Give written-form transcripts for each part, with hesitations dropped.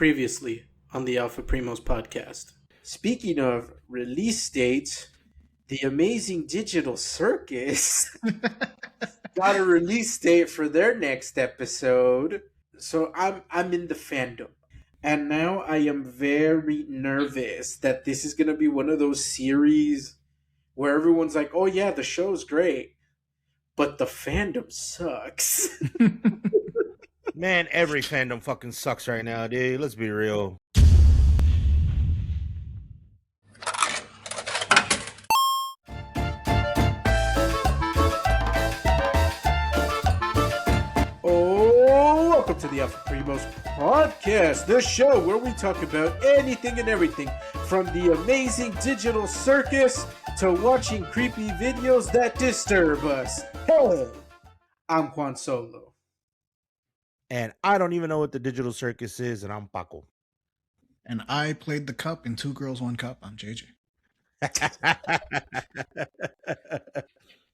Previously on the Alpha Primos podcast. Speaking of release dates, the Amazing Digital Circus got a release date for their next episode. So I'm in the fandom. And now I am very nervous that this is gonna be one of those series where everyone's like, oh yeah, the show's great, but the fandom sucks. Man, every fandom fucking sucks right now, dude. Let's be real. Oh, welcome to the Alpha Primos podcast, the show where we talk about anything and everything from the amazing digital circus to watching creepy videos that disturb us. Hey, I'm Juan Solo. And I don't even know what the digital circus is, and I'm Paco. And I played the cup in Two Girls, One Cup. I'm JJ.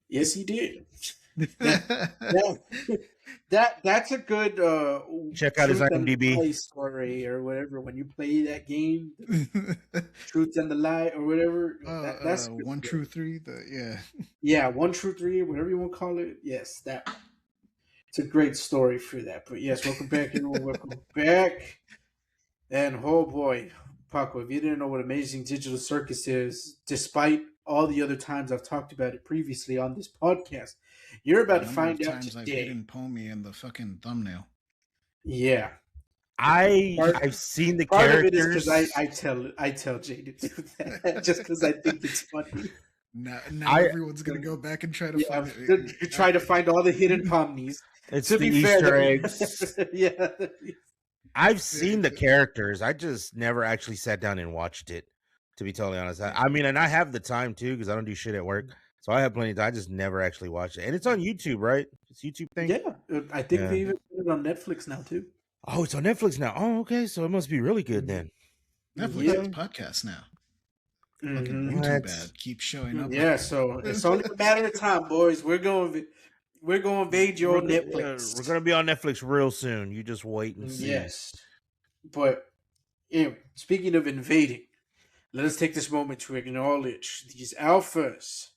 Yes, he did. That's a good Check out his IMDb story or whatever. When you play that game, Truth and the Lie or whatever. That's One True Three. Yeah, 1 True 3, whatever you want to call it. Yes, that. It's a great story for that. But yes, welcome back, everyone. Welcome back. And oh boy, Paco, if you didn't know what Amazing Digital Circus is, despite all the other times I've talked about it previously on this podcast, you're about to find out today. I've hidden Pomey in the fucking thumbnail. Yeah. I've seen the part characters. Part of it is because I tell Jay to do that just because I think it's funny. Now everyone's gonna go back and try to find it. You try to find all the hidden pomnies. It's to the Easter eggs. Yeah. I've seen the characters. I just never actually sat down and watched it, to be totally honest. I mean, and I have the time too because I don't do shit at work. So I have plenty of time. I just never actually watched it. And it's on YouTube, right? It's a YouTube thing? Yeah. I think they even put it on Netflix now too. Oh, it's on Netflix now. Oh, okay. So it must be really good then. Netflix has podcasts now. Fucking YouTube ad keeps showing up. Yeah, so it's only a matter of time, boys. We're going to invade your Netflix. We're going to be on Netflix real soon. You just wait and see. Yes. But anyway, speaking of invading, let us take this moment to acknowledge these alphas.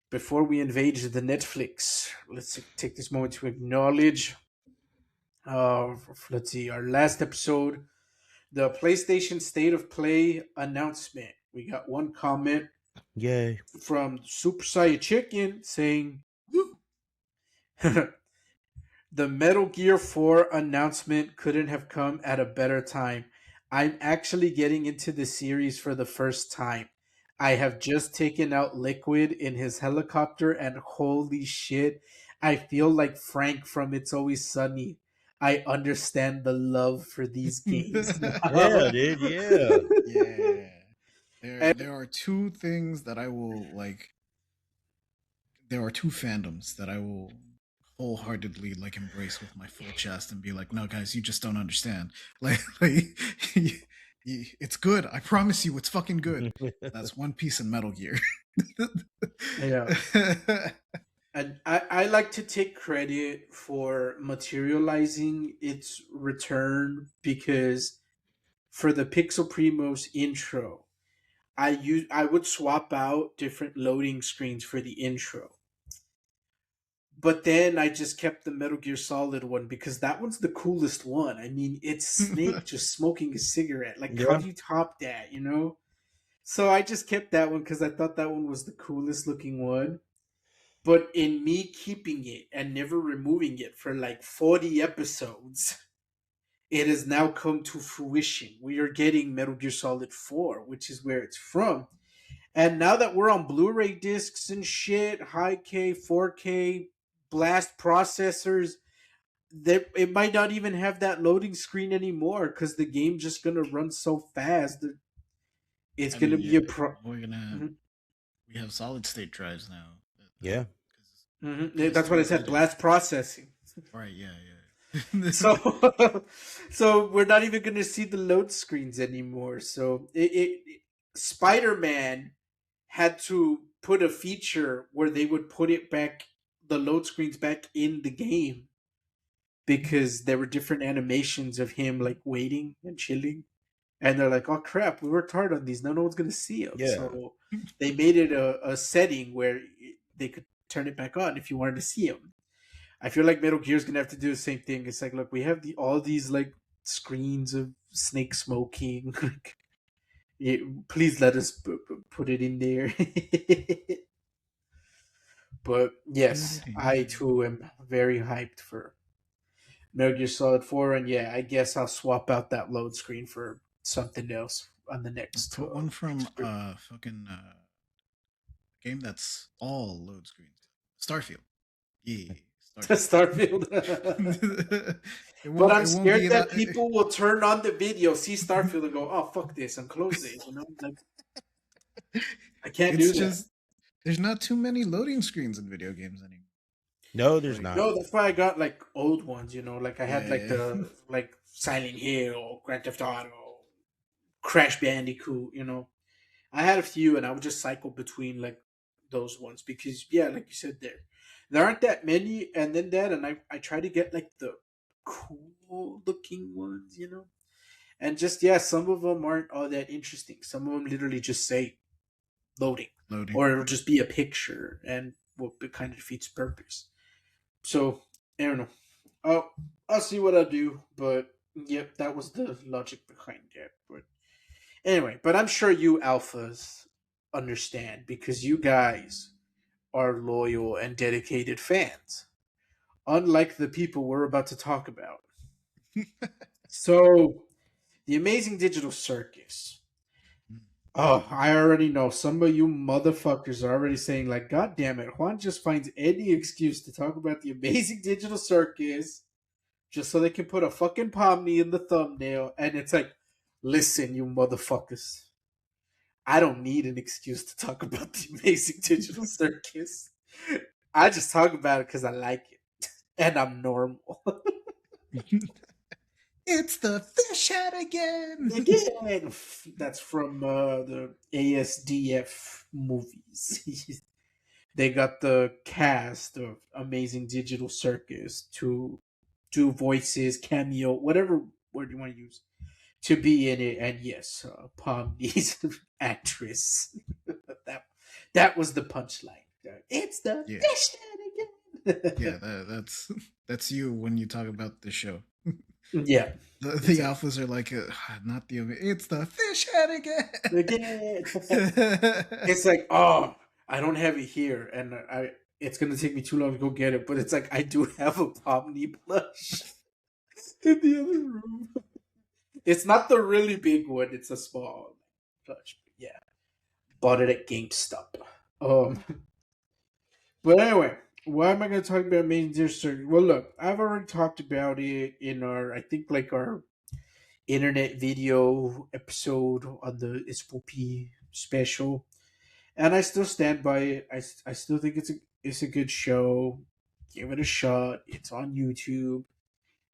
Before we invade the Netflix, let's take this moment to acknowledge, let's see, our last episode, the PlayStation State of Play announcement. We got one comment. Yay. From Super Saiyan Chicken saying, the Metal Gear 4 announcement couldn't have come at a better time. I'm actually getting into the series for the first time. I have just taken out Liquid in his helicopter and holy shit, I feel like Frank from It's Always Sunny. I understand the love for these games. Yeah, dude, yeah. Yeah. There are two things that I will like. There are two fandoms that I will wholeheartedly like embrace with my full chest and be like, no, guys, you just don't understand. Like it's good. I promise you, it's fucking good. That's One Piece and Metal Gear. Yeah. And I like to take credit for materializing its return because for the Pixel Primos intro, I would swap out different loading screens for the intro. But then I just kept the Metal Gear Solid one because that one's the coolest one. I mean, it's Snake just smoking a cigarette. Like, how do you top that, you know? So I just kept that one because I thought that one was the coolest looking one. But in me keeping it and never removing it for like 40 episodes, it has now come to fruition. We are getting Metal Gear Solid 4, which is where it's from. And now that we're on Blu-ray discs and shit, high K, 4K, blast processors, that it might not even have that loading screen anymore because the game's just going to run so fast. It's going to be a we're going to we have solid state drives now. Yeah. That's what I said, blast processing. Right, yeah. So we're not even going to see the load screens anymore. So Spider-Man had to put a feature where they would put it back, the load screens back in the game because there were different animations of him like waiting and chilling, and they're like, "Oh crap, we worked hard on these. Now no one's gonna see them." Yeah. So they made it a setting where they could turn it back on if you wanted to see them. I feel like Metal Gear's gonna have to do the same thing. It's like, look, we have all these like screens of Snake smoking. Like, please let us put it in there. But Put yes, it I in. too am very hyped for Metal Gear Solid 4, and yeah, I guess I'll swap out that load screen for something else on the next Put one from stream. fucking game that's all load screens. Starfield. Yeah, Starfield. Starfield. it But won't. I'm It won't scared be that that. people will turn on the video, see Starfield, and go, "Oh fuck this," and close it. You know, like I can't It's do that. just there's not too many loading screens in video games anymore. No, there's Like, not. No, that's why I got like old ones. You know, like I had like yeah, the like Silent Hill, Grand Theft Auto, Crash Bandicoot. You know, I had a few, and I would just cycle between like those ones because yeah, like you said, there aren't that many, and then and I try to get like the cool looking ones. You know, and just yeah, some of them aren't all that interesting. Some of them literally just say loading, loading. or it'll just be a picture, and well, it kind of defeats purpose. So I don't know. I'll see what I do, but yep, that was the logic behind it. But anyway, but I'm sure you alphas understand because you guys are loyal and dedicated fans, unlike the people we're about to talk about. So, the Amazing Digital Circus. Oh, I already know. Some of you motherfuckers are already saying, like, God damn it, Juan just finds any excuse to talk about the Amazing Digital Circus just so they can put a fucking Pomni in the thumbnail. And it's like, listen, you motherfuckers. I don't need an excuse to talk about the Amazing Digital Circus. I just talk about it because I like it. And I'm normal. It's the fish head again. Again, that's from the ASDF movies. They got the cast of Amazing Digital Circus to do voices, cameo, whatever word you want to use, to be in it. And yes, Palm needs actress. that that was the punchline. It's the Yeah, fish head yeah. again. That's you when you talk about the show. Yeah, The it's like alphas are like, not the. It's the fish head again. again. It's like, oh, I don't have it here, and I. It's gonna take me too long to go get it, but it's like I do have a Pomni plush in the other room. It's not the really big one; it's a small plush. But yeah, bought it at GameStop. Um, but anyway, why am I gonna talk about Amazing Digital? Well, look, I've already talked about it in our, I think, like our internet video episode on the It's Spoopy special, and I still stand by it. I still think it's a good show. Give it a shot. It's on YouTube.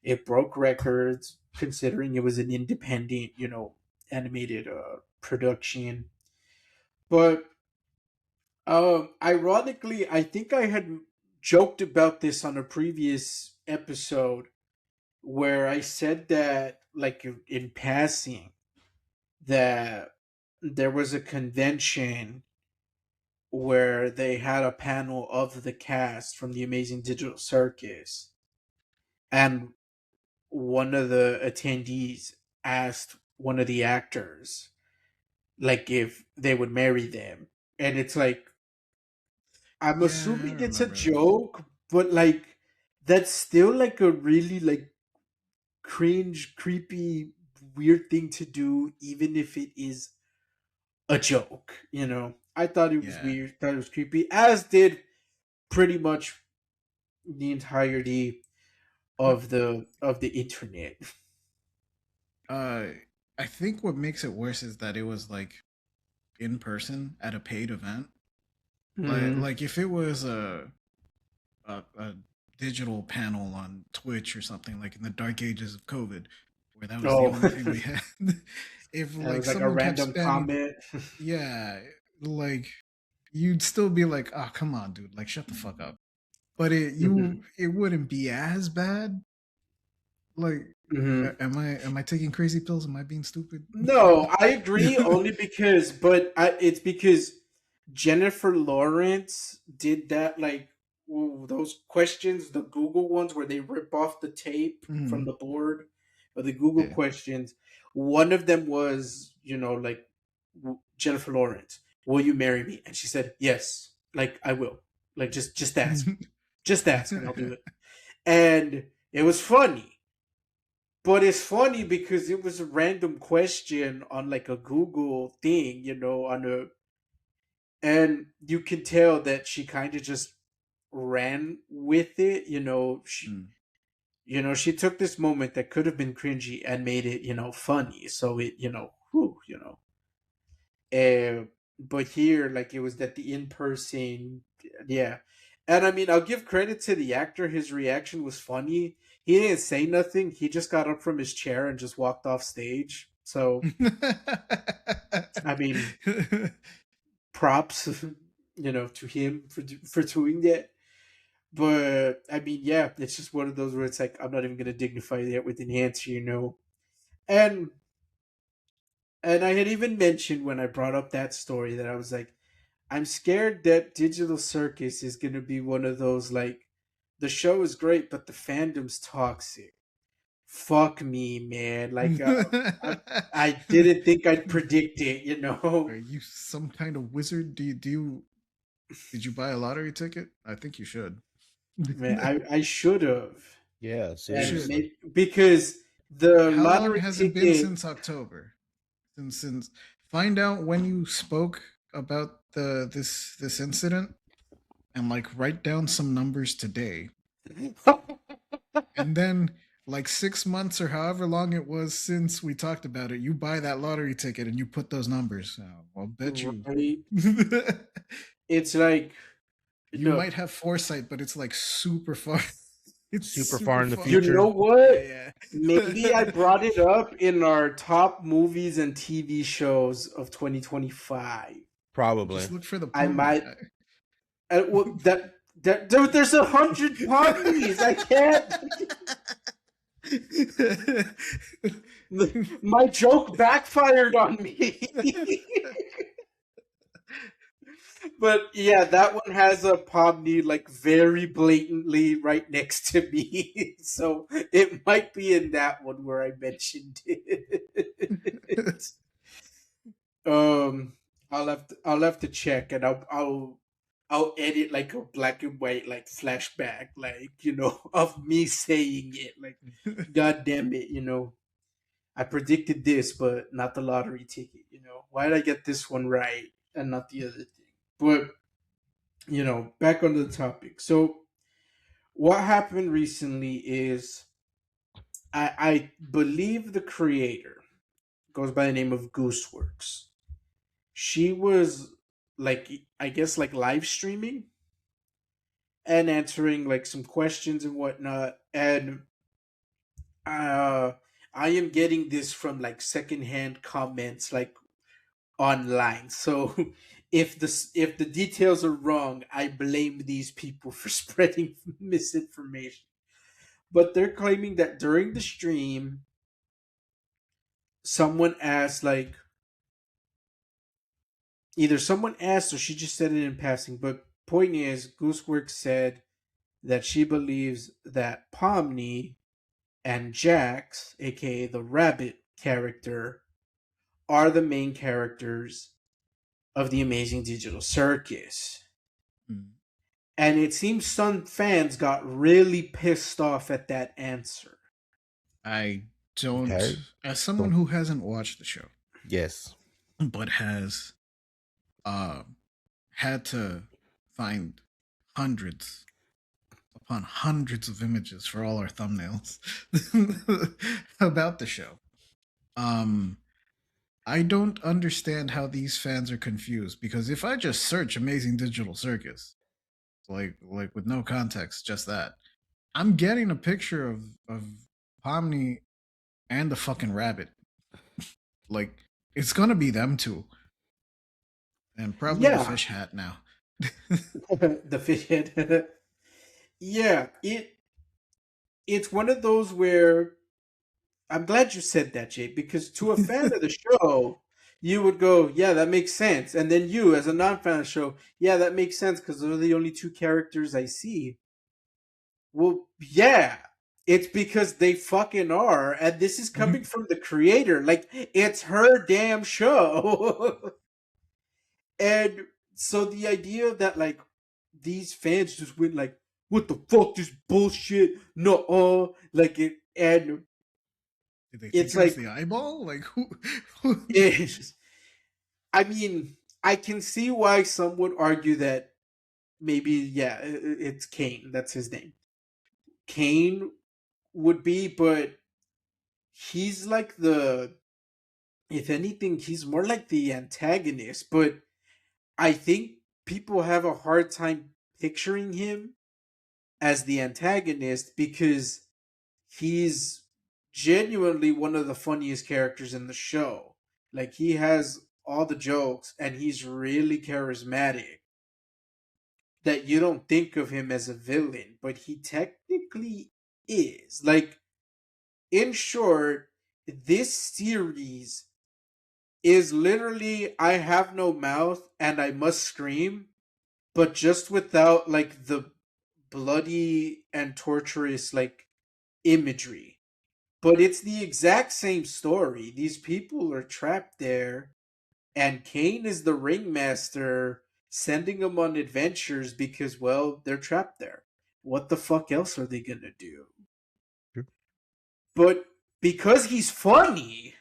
It broke records considering it was an independent, animated production. But ironically, I think I had joked about this on a previous episode where I said that, like in passing, that there was a convention where they had a panel of the cast from the Amazing Digital Circus, and one of the attendees asked one of the actors like if they would marry them, and it's like I'm Yeah, I assuming it's a remember that. joke, but like that's still like a really like cringe, creepy, weird thing to do, even if it is a joke. I thought it was Yeah. weird, thought it was creepy, as did pretty much the entirety of the internet. Uh, I think what makes it worse is that it was like in person at a paid event. Mm. Like if it was a digital panel on Twitch or something like in the dark ages of COVID, where that was the Oh, only thing we had. If it like was like a someone kept random spamming, comment. yeah, like you'd still be like, oh come on, dude, like shut the fuck up. But it Mhm. wouldn't be as bad. Like, Mhm. am I taking crazy pills? Am I being stupid? No, I agree only because, it's because Jennifer Lawrence did that, like, ooh, those questions, the Google ones where they rip off the tape from Mhm. the board, or the Google Yeah. questions. One of them was, like, Jennifer Lawrence, will you marry me? And she said, yes, like, I will. Like, just ask, and I'll do it. And it was funny, but it's funny because it was a random question on like a Google thing, on a, and you can tell that she kind of just ran with it. Mm. She took this moment that could have been cringy and made it, funny. So it, whew, uh, but here, like, it was that the in person, yeah. And I mean, I'll give credit to the actor. His reaction was funny. He didn't say nothing. He just got up from his chair and just walked off stage. So, I mean, props, to him for doing that. But I mean, yeah, it's just one of those where it's like I'm not even gonna dignify that with an answer, And I had even mentioned when I brought up that story that I was like, I'm scared that Digital Circus is going to be one of those, like, the show is great, but the fandom's toxic. Fuck me, man. Like, I didn't think I'd predict it, Are you some kind of wizard? Did you buy a lottery ticket? I think you should. Man, I should have. Yeah, You And should. seriously. because the How long lottery has it been ticket. since October? Since find out when you spoke about this incident and like write down some numbers today. And then like 6 months or however long it was since we talked about it, you buy that lottery ticket and you put those numbers. I'll bet you Right? It's like, you no. might have foresight, but it's like super far. It's Super far super in the far. You know future, what? Yeah, Maybe I yeah. brought it up in our top movies and TV shows of 2025. probably. Just look for the I Pomni. might. Well, dude, there's 100 Pomnies. I can't. My joke backfired on me. But yeah, that one has a Pomni like very blatantly right next to me. So it might be in that one where I mentioned it. Um, I'll have to check, and I'll edit like a black and white like flashback, like, of me saying it, like, God damn it, I predicted this, but not the lottery ticket. Why did I get this one right and not the other thing? But back on the topic. So what happened recently is I believe the creator goes by the name of Gooseworks. She was, like, I guess, like, live streaming and answering like some questions and whatnot, and uh I am getting this from like secondhand comments, like, online. So if the details are wrong, I blame these people for spreading misinformation. But they're claiming that during the stream, someone asked, like, either someone asked or she just said it in passing. But point is, Gooseworks said that she believes that Pomni and Jax, aka the rabbit character, are the main characters of the Amazing Digital Circus. Mm. And it seems some fans got really pissed off at that answer. I don't, Okay. as someone Don't. who hasn't watched the show, Yes. but has uh, had to find hundreds upon hundreds of images for all our thumbnails about the show. Um, I don't understand how these fans are confused because if I just search Amazing Digital Circus, like with no context, just that, I'm getting a picture of Pomni and the fucking rabbit. Like it's gonna be them two, and probably the Yeah, fish hat now. the fish head. Yeah, it's one of those where I'm glad you said that, Jay, because to a fan of the show, you would go, yeah, that makes sense. And then you, as a non-fan of the show, yeah, that makes sense because those are the only two characters I see. Well, yeah, it's because they fucking are, and this is coming from the creator. Like, it's her damn show. And so the idea that, like, these fans just went, like, what the fuck, this bullshit, no, like, and Did they think it's it was like, the eyeball? Like who? it's, I mean, I can see why some would argue that maybe, yeah, it's Kane. That's his name. Kane would be, but he's like the, if anything, he's more like the antagonist. But I think people have a hard time picturing him as the antagonist because he's genuinely one of the funniest characters in the show. Like, he has all the jokes and he's really charismatic, that you don't think of him as a villain, but he technically is. Like, in short, this series is literally I have no mouth and I must scream, but just without like the bloody and torturous like imagery. But it's the exact same story. These people are trapped there, and Kane is the ringmaster sending them on adventures because, well, they're trapped there. What the fuck else are they gonna do? Sure. But because he's funny,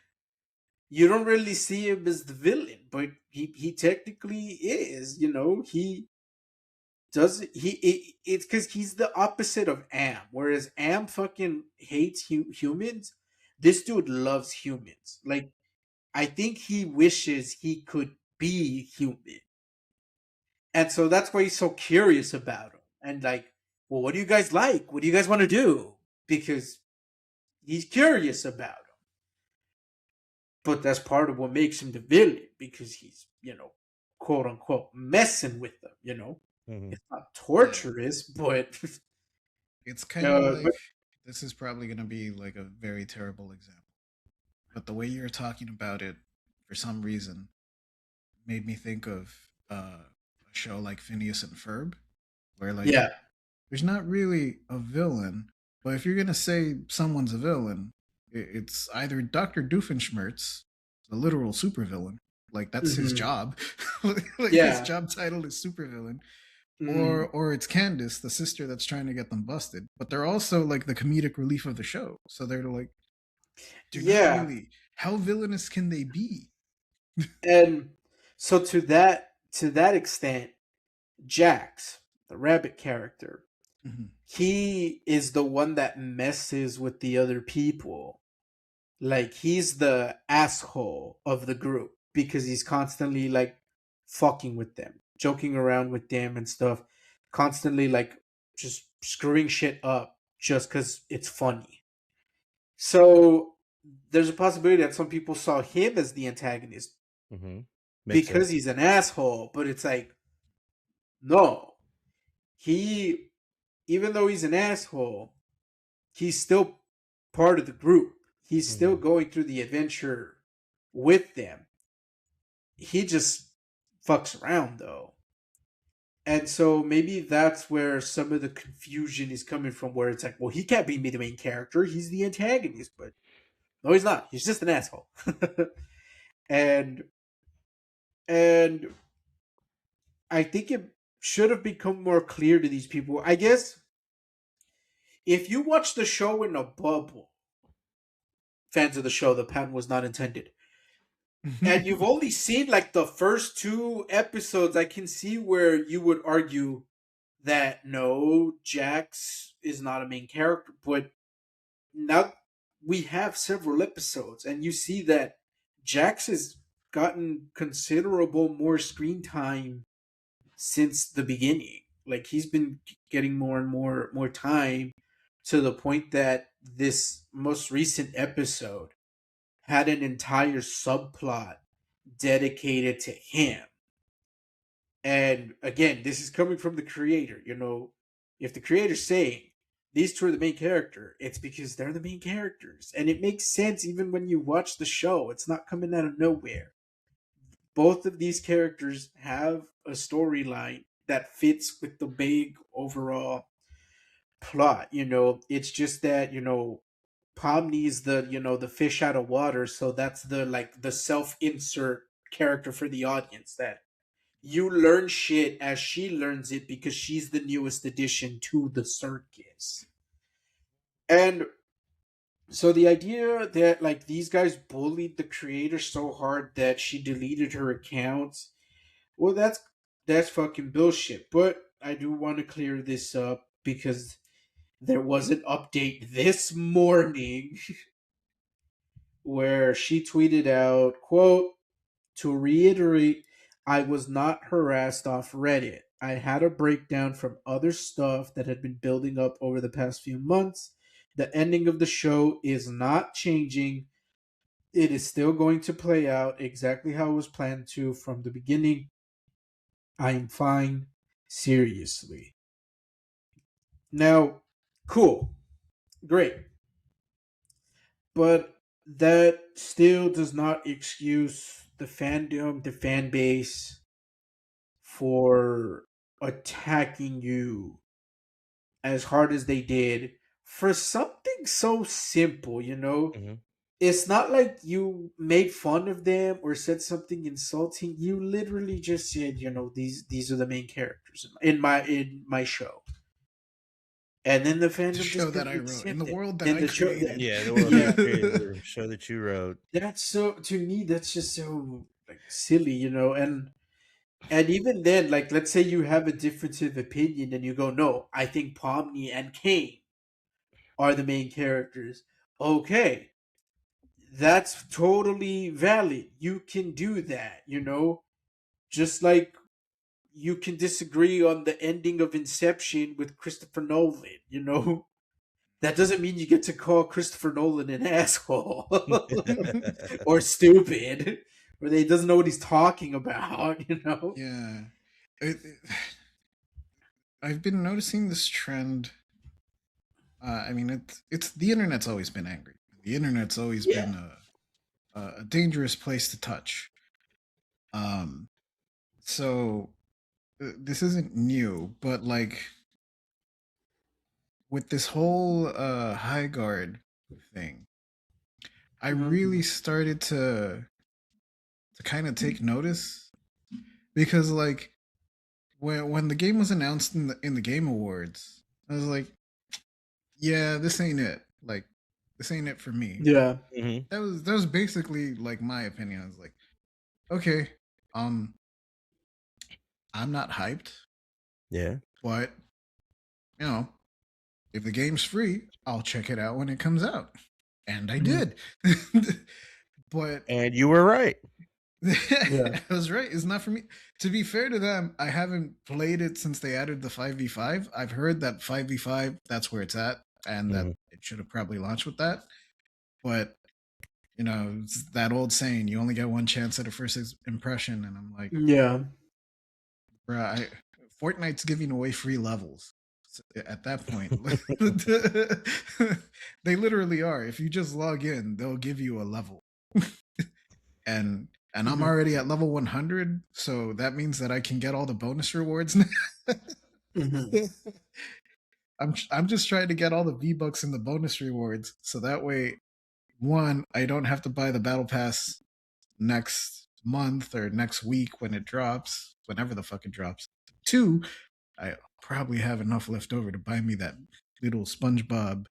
you don't really see him as the villain, but he technically is. He does it's because he's the opposite of Am. Whereas Am fucking hates humans, this dude loves humans. Like, I think he wishes he could be human, and so that's why he's so curious about him. And like, well, what do you guys like? What do you guys want to do? Because he's curious about him. But that's part of what makes him the villain, because he's, quote unquote, messing with them. Mm-hmm. It's not Yeah, torturous, but it's kind of but like this is probably going to be like a very terrible example, but the way you're talking about it, for some reason, made me think of a show like Phineas and Ferb, where like yeah. there's not really a villain, but if you're gonna say someone's a villain, it's either Doctor Doofenshmirtz, the literal supervillain, like that's his Hmm. job, like his Yeah. job title is supervillain, Mm. or it's Candace, the sister that's trying to get them busted. But they're also like the comedic relief of the show, so they're like they're not Yeah. really, how villainous can they be? And so to that extent, Jax, the rabbit character, Mhm. he is the one that messes with the other people. Like, he's the asshole of the group because he's constantly like fucking with them, joking around with them and stuff, constantly like just screwing shit up just because it's funny. So there's a possibility that some people saw him as the antagonist Mm-hmm. Makes because sense. he's an asshole, but it's like, no, he, even though he's an asshole, he's still part of the group. He's still Mm-hmm. going through the adventure with them. He just fucks around though. And so maybe that's where some of the confusion is coming from, where it's like, well, he can't be the main character, he's the antagonist, but no, he's not. He's just an asshole. and and I think it should have become more clear to these people. I guess if you watch the show in a bubble, fans of the show, the patent was not intended, and you've only seen like the first two episodes, I can see where you would argue that no, Jax is not a main character. But now we have several episodes, and you see that Jax has gotten considerable more screen time since the beginning. Like, he's been getting more and more time, to the point that this most recent episode had an entire subplot dedicated to him. And again, this is coming from the creator. If the creator's saying, these two are the main character. It's because they're the main characters. And it makes sense even when you watch the show. It's not coming out of nowhere. Both of these characters have a storyline that fits with the big overall plot. It's just that, Pomni is the, the fish out of water. So that's the, like, the self insert character for the audience, that you learn shit as she learns it because she's the newest addition to the circus. And so the idea that, like, these guys bullied the creator so hard that she deleted her account, well, that's fucking bullshit. But I do want to clear this up because there was an update this morning where she tweeted out, quote, "To reiterate, I was not harassed off Reddit. I had a breakdown from other stuff that had been building up over the past few months. The ending of the show is not changing. It is still going to play out exactly how it was planned to from the beginning. I am fine. Seriously." Now, cool. Great. But that still does not excuse the fandom, the fan base, for attacking you as hard as they did for something so simple. Mm-hmm. It's not like you made fun of them or said something insulting. You literally just said, these are the main characters in my show. And then the The fandom show just that didn't I wrote in accept the it. world that And I the show, created. Yeah, the world yeah, that created the show that you wrote. that's so, to me, that's just so, like, silly. And even then, like, let's say you have a difference of opinion and you go, no, I think Pomni and Kane are the main characters. Okay, that's totally valid. You can do that. Just like you can disagree on the ending of Inception with Christopher Nolan. That doesn't mean you get to call Christopher Nolan an asshole or stupid, or that he doesn't know what he's talking about. Yeah. I've been noticing this trend. I mean, it's the internet's always been angry. The internet's always Yeah. been a dangerous place to touch. So this isn't new, but like with this whole high guard thing, I really started to kind of take notice because like when the game was announced in the Game Awards, I was like, yeah, this ain't it. Like, this ain't it for me. Yeah. Mm-hmm. That was basically like my opinion. I was like, okay, I'm not hyped, Yeah. but you know, if the game's free, I'll check it out when it comes out, and I did. But And you were right. I was right. It's not for me. To be fair to them, I haven't played it since they added the 5v5. I've heard that 5v5, that's where it's at, and that it should have probably launched with that. But, it's that old saying, you only get one chance at a first impression. And I'm like, Yeah. bruh, Fortnite's giving away free levels. At that point, they literally are. If you just log in, they'll give you a level. and I'm already at level 100, so that means that I can get all the bonus rewards now. I'm just trying to get all the V-Bucks and the bonus rewards, so that way, one, I don't have to buy the battle pass next month or next week when it drops, whenever the fuck it drops. Two, I probably have enough left over to buy me that little SpongeBob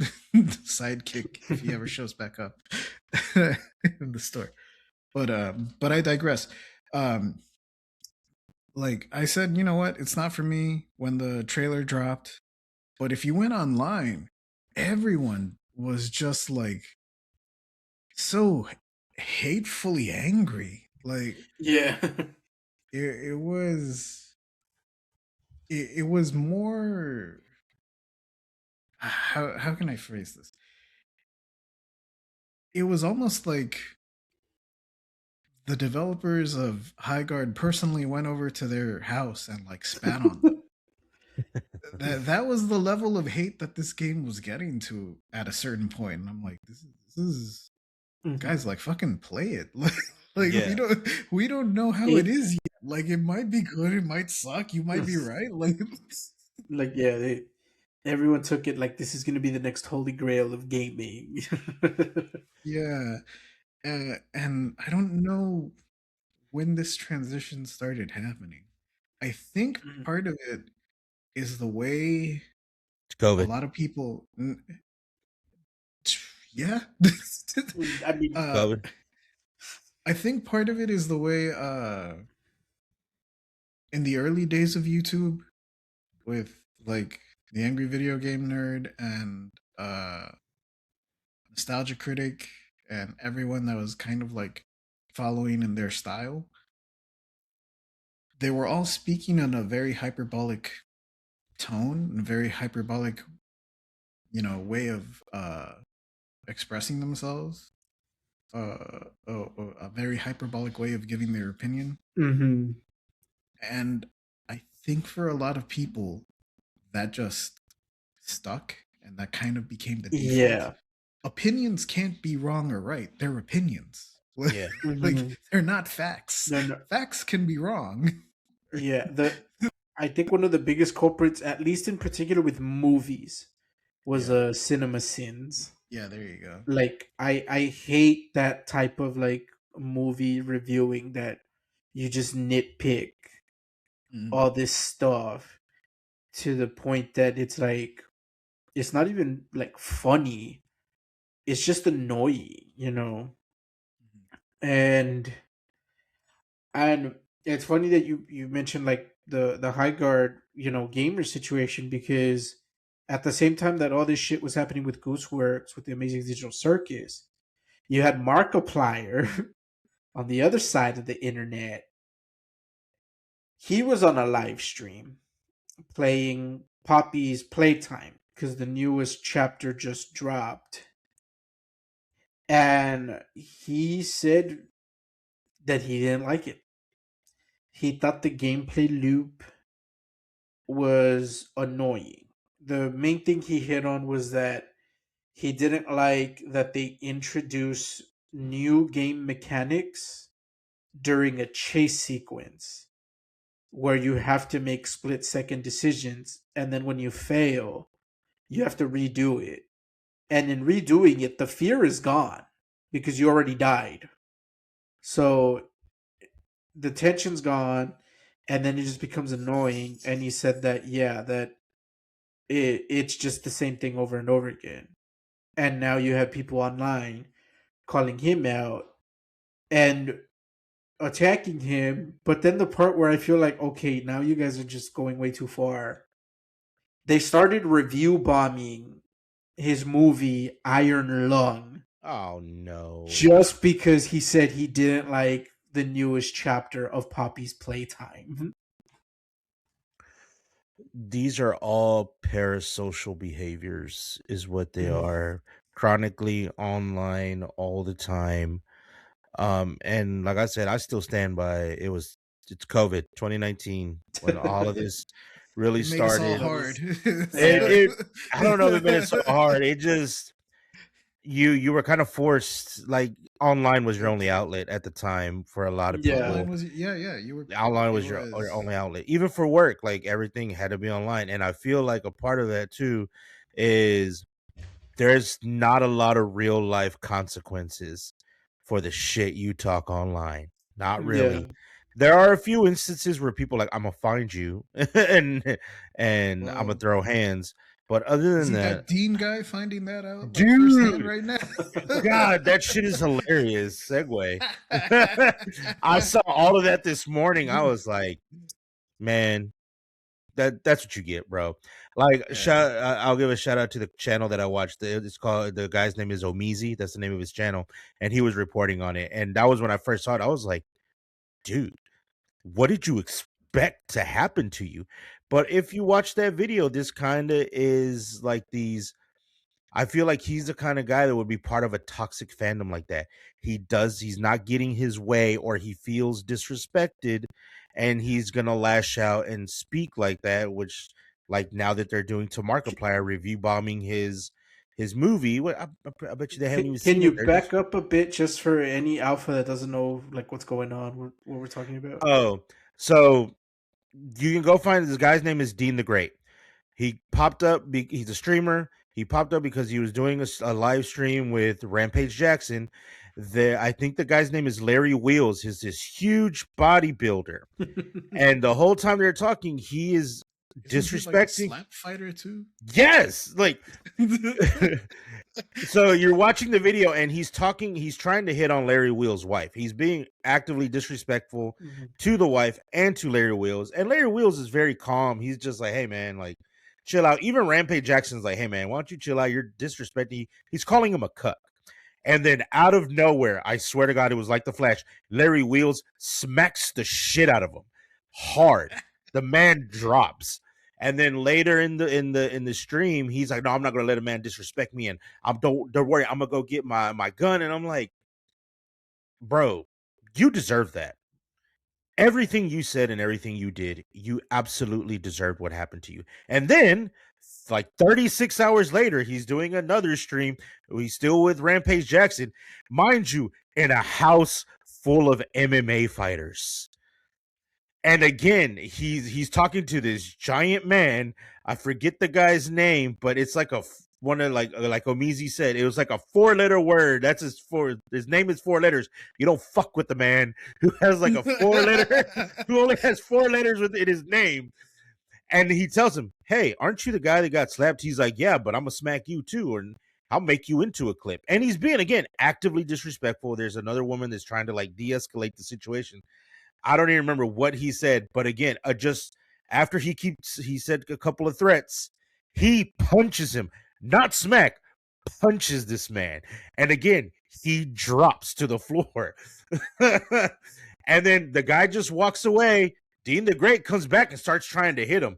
sidekick if he ever shows back up in the store. But I digress. Like I said, you know what? It's not for me when the trailer dropped. But if you went online, everyone was just like so hatefully angry. Like, yeah. it was more, how can I phrase this? It was almost like the developers of High Guard personally went over to their house and like spat on them. that was the level of hate that this game was getting to at a certain point, and I'm like, this is guys, like, fucking play it. Like Yeah. we don't know how it It is yet. Like, it might be good, it might suck, you might be right. Like, like yeah, everyone took it like this is going to be the next holy grail of gaming. yeah, and I don't know when this transition started happening. I think Mhm. part of it is the way It's a COVID. lot of people. Yeah. I mean, uh, COVID. I think part of it is the way in the early days of YouTube, with like the Angry Video Game Nerd and Nostalgia Critic and everyone that was kind of like following in their style, they were all speaking in a very hyperbolic tone and very hyperbolic, way of expressing themselves. A very hyperbolic way of giving their opinion. mhm. And I think for a lot of people, that just stuck and that kind of became the default. Yeah. Opinions can't be wrong or right. They're opinions. Yeah. Like, Mhm. they're not facts. No, no. Facts can be wrong. Yeah, I think one of the biggest culprits, at least in particular with movies, was Yeah. Cinema Sins. Yeah, there you go. Like I hate that type of like movie reviewing that you just nitpick Mm. all this stuff to the point that it's like it's not even like funny. It's just annoying, you know. And and it's funny that you mentioned like the high guard, gamer situation, because at the same time that all this shit was happening with Gooseworks, with the Amazing Digital Circus, you had Markiplier on the other side of the internet. He was on a live stream playing Poppy's Playtime because the newest chapter just dropped. And he said that he didn't like it. He thought the gameplay loop was annoying. The main thing he hit on was that he didn't like that they introduce new game mechanics during a chase sequence where you have to make split second decisions, and then when you fail you have to redo it, and in redoing it the fear is gone because you already died, so the tension's gone, and then it just becomes annoying. And he said that that it's just the same thing over and over again, and now you have people online calling him out and attacking him. But then the part where I feel like, okay, now you guys are just going way too far. They started review bombing his movie Iron Lung Oh no. just because he said he didn't like the newest chapter of Poppy's Playtime. These are all parasocial behaviors, is what they are. Chronically online all the time. And like I said, I still stand by it's COVID 2019 when all of this really It made us all started. hard. It I don't know if it made it so hard. It just you were kind of forced, like online was your only outlet at the time for a lot of Yeah. Online people. was, yeah, you were. Online It was your was. only outlet. Even for work, like everything had to be online. And I feel like a part of that too is there's not a lot of real life consequences for the shit you talk online. Not Yeah. really. There are a few instances where people are like, I'm gonna find you and I'm gonna Well, throw hands. But other than isn't that, that Dean guy finding that out like firsthand dude, right now? God, that shit is hilarious. Segue. I saw all of that this morning. I was like, man, that's what you get, bro. Like, Yeah. I'll give a shout out to the channel that I watched. It's called, the guy's name is Omizi. That's the name of his channel, and he was reporting on it. And that was when I first saw it. I was like, dude, what did you expect to happen to you? But if you watch that video, this kind of is like these. I feel like he's the kind of guy that would be part of a toxic fandom like that. He's not getting his way or he feels disrespected and he's going to lash out and speak like that, which like now that they're doing to Markiplier review bombing his movie. What I bet you they haven't even Can seen you it. They're just back up a bit just for any alpha that doesn't know like what's going on, what we're talking about? so you can go find this guy's name is Dean the Great. He popped up. He's a streamer. He popped up because he was doing a live stream with Rampage Jackson. I think the guy's name is Larry Wheels. He's this huge bodybuilder, and the whole time they're talking, he is Isn't he like a disrespecting. slap fighter too? Yes, like so you're watching the video and he's talking, he's trying to hit on Larry Wheels' wife. He's being actively disrespectful to the wife and to Larry Wheels. And Larry Wheels is very calm. He's just like, hey man, like chill out. Even Rampage Jackson's like, hey man, why don't you chill out? You're disrespecting. He's calling him a cuck. And then out of nowhere, I swear to God, it was like the Flash. Larry Wheels smacks the shit out of him hard. The man drops. And then later in the stream, he's like, "No, I'm not gonna let a man disrespect me, and don't worry, I'm gonna go get my gun." And I'm like, "Bro, you deserve that. Everything you said and everything you did, you absolutely deserved what happened to you." And then, like 36 hours later, he's doing another stream. He's still with Rampage Jackson, mind you, in a house full of MMA fighters. And again, he's talking to this giant man. I forget the guy's name, but it's like one of like Omizi said, it was like a 4-letter word. That's his name is 4 letters. You don't fuck with the man who has like a 4-letter who only has 4 letters within his name. And he tells him, "Hey, aren't you the guy that got slapped?" He's like, "Yeah, but I'm gonna smack you too, and I'll make you into a clip." And he's being again actively disrespectful. There's another woman that's trying to like de-escalate the situation. I don't even remember what he said, but again, just after he said a couple of threats, he punches him, not smack, punches this man. And again, he drops to the floor. And then the guy just walks away. Dean the Great comes back and starts trying to hit him.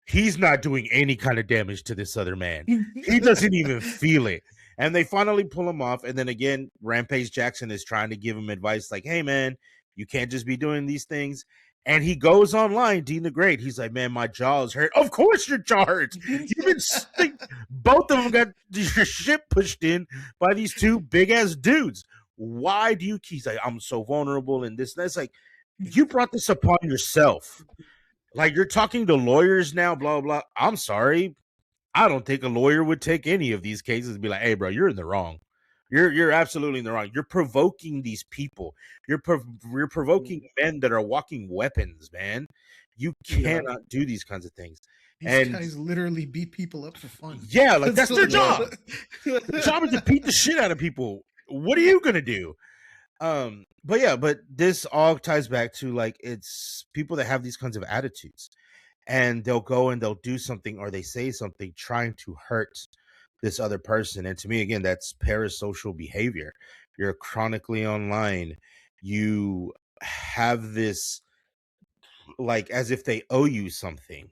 He's not doing any kind of damage to this other man. He doesn't even feel it. And they finally pull him off. And then again, Rampage Jackson is trying to give him advice like, hey, man, you can't just be doing these things. And he goes online, Dean the Great. He's like, man, my jaw is hurt. Of course your jaw hurts. Both of them got your shit pushed in by these two big-ass dudes. Why do you keep? He's like, I'm so vulnerable and this and that's. Like, you brought this upon yourself. Like, you're talking to lawyers now, blah, blah. I'm sorry. I don't think a lawyer would take any of these cases and be like, hey, bro, you're in the wrong. You're absolutely in the wrong. You're provoking these people. You're provoking men that are walking weapons, man. You cannot do these kinds of things. These guys literally beat people up for fun. Yeah, like that's their job. Their job is to beat the shit out of people. What are you gonna do? But this all ties back to like it's people that have these kinds of attitudes, and they'll go and they'll do something or they say something trying to hurt this other person. And to me, again, that's parasocial behavior. You're chronically online. You have this like as if they owe you something.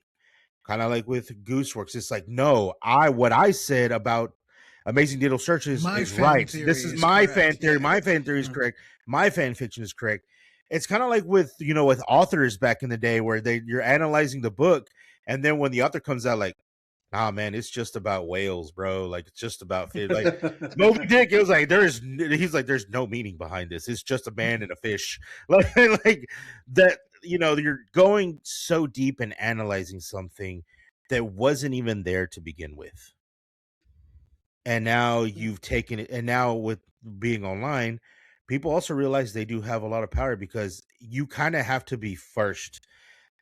Kind of like with Gooseworks. It's like, no, what I said about Amazing Digital Searches is right. This is my fan theory. Yeah. My fan theory is correct. My fan fiction is correct. It's kind of like with authors back in the day where you're analyzing the book, and then when the author comes out like, nah, man, it's just about whales, bro. Like it's just about fish. Like Moby Dick, it was like there's no meaning behind this. It's just a man and a fish. Like that, you're going so deep and analyzing something that wasn't even there to begin with. And now you've taken it, and now with being online, people also realize they do have a lot of power because you kind of have to be first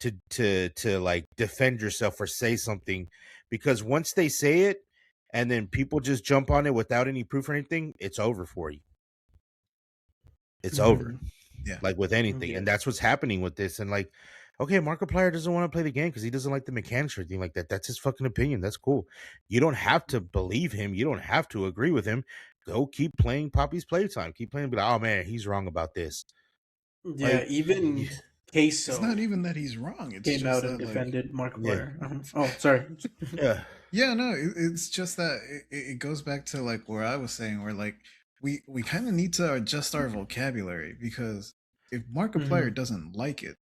to like defend yourself or say something, because once they say it and then people just jump on it without any proof or anything, it's over for you. It's over. Yeah. Like with anything. And that's what's happening with this. And like, okay, Markiplier doesn't want to play the game because he doesn't like the mechanics or anything like that. That's his fucking opinion. That's cool. You don't have to believe him. You don't have to agree with him. Go keep playing Poppy's Playtime. Keep playing. Be like, oh man, he's wrong about this. Yeah, like, even Queso. It's not even that he's wrong. It's came just out that, and defended Markiplier. Yeah. Oh, sorry. Yeah. Yeah, no, it's just that it goes back to like where I was saying, where like we kind of need to adjust our vocabulary, because if Markiplier doesn't like it,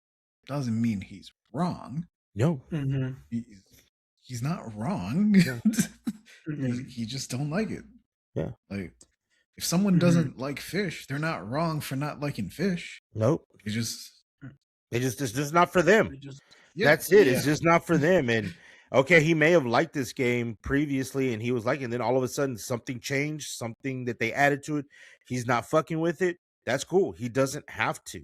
doesn't mean he's wrong. No. he's not wrong. Yeah. He just don't like it. Yeah. Like, if someone doesn't like fish, they're not wrong for not liking fish. Nope. It's just not for them. That's it. It's just not for them. And okay, he may have liked this game previously and he was liking, and then all of a sudden something changed, something that they added to it. He's not fucking with it. That's cool. He doesn't have to.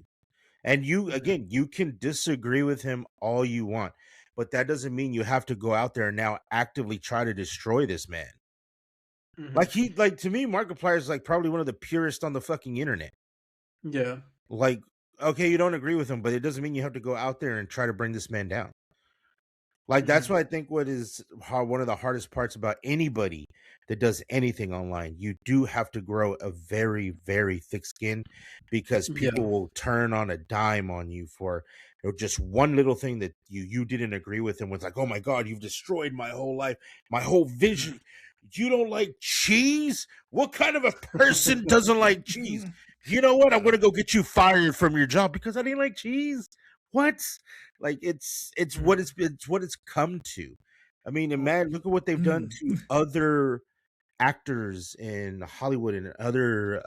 And you, again, you can disagree with him all you want, but that doesn't mean you have to go out there and now actively try to destroy this man. Like to me, Markiplier is like probably one of the purest on the fucking internet. Yeah. Like, okay, you don't agree with him, but it doesn't mean you have to go out there and try to bring this man down. Like, that's what I think one of the hardest parts about anybody that does anything online. You do have to grow a very, very thick skin, because people will turn on a dime on you for just one little thing that you didn't agree with, and was like, oh my God, you've destroyed my whole life, my whole vision. You don't like cheese? What kind of a person doesn't like cheese? You know what? I'm going to go get you fired from your job because I didn't like cheese. What? Like, it's what it's come to. I mean, and man, look at what they've done to other actors in Hollywood and other